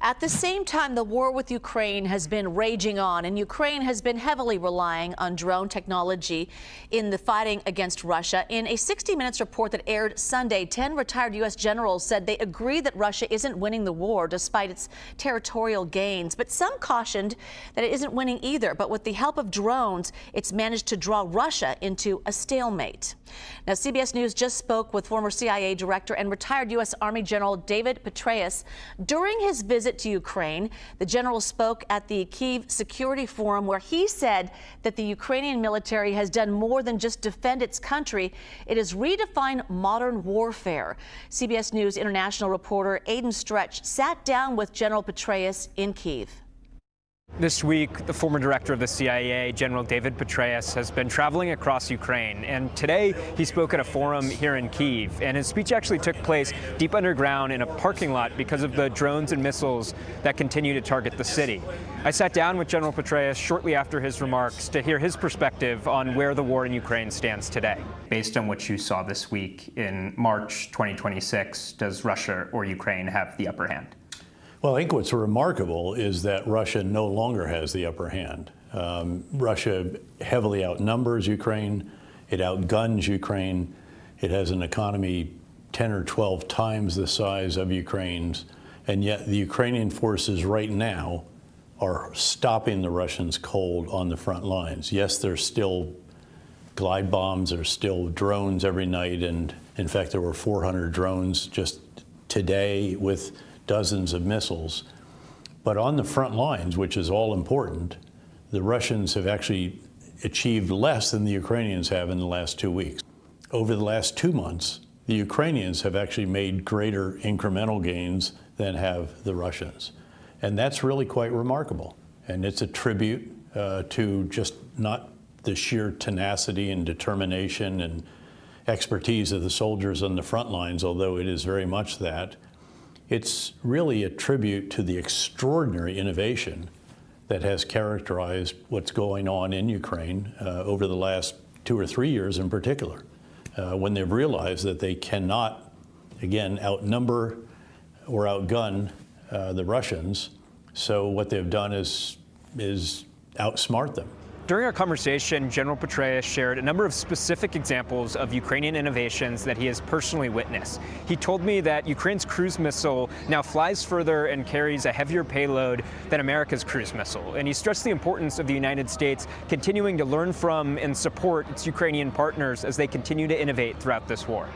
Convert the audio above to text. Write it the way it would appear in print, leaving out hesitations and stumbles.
At the same time, the war with Ukraine has been raging on, and Ukraine has been heavily relying on drone technology in the fighting against Russia. In a 60 Minutes report that aired Sunday, 10 retired U.S. generals said they agree that Russia isn't winning the war despite its territorial gains. But some cautioned that it isn't winning either. But with the help of drones, it's managed to draw Russia into a stalemate. Now, CBS News just spoke with former CIA Director and retired U.S. Army General David Petraeus. During his visit to Ukraine, the general spoke at the Kyiv Security Forum, where he said that the Ukrainian military has done more than just defend its country. It has redefined modern warfare. CBS News international reporter Aidan Stretch sat down with General Petraeus in Kyiv. This week, the former director of the CIA, General David Petraeus, has been traveling across Ukraine, and today he spoke at a forum here in Kyiv, and his speech actually took place deep underground in a parking lot because of the drones and missiles that continue to target the city. I sat down with General Petraeus shortly after his remarks to hear his perspective on where the war in Ukraine stands today. Based on what you saw this week, in March 2026, does Russia or Ukraine have the upper hand? Well, I think what's remarkable is that Russia no longer has the upper hand. Russia heavily outnumbers Ukraine. It outguns Ukraine. It has an economy 10 or 12 times the size of Ukraine's. And yet the Ukrainian forces right now are stopping the Russians cold on the front lines. Yes, there's still glide bombs, there's still drones every night. And in fact, there were 400 drones just today with dozens of missiles. But on the front lines, which is all important, the Russians have actually achieved less than the Ukrainians have in the last 2 weeks. Over the last 2 months, the Ukrainians have actually made greater incremental gains than have the Russians. And that's really quite remarkable. And it's a tribute to just not the sheer tenacity and determination and expertise of the soldiers on the front lines, although it is very much that. It's really a tribute to the extraordinary innovation that has characterized what's going on in Ukraine over the last 2 or 3 years in particular, when they've realized that they cannot, again, outnumber or outgun the Russians. So what they've done is outsmart them. During our conversation, General Petraeus shared a number of specific examples of Ukrainian innovations that he has personally witnessed. He told me that Ukraine's cruise missile now flies further and carries a heavier payload than America's cruise missile. And he stressed the importance of the United States continuing to learn from and support its Ukrainian partners as they continue to innovate throughout this war.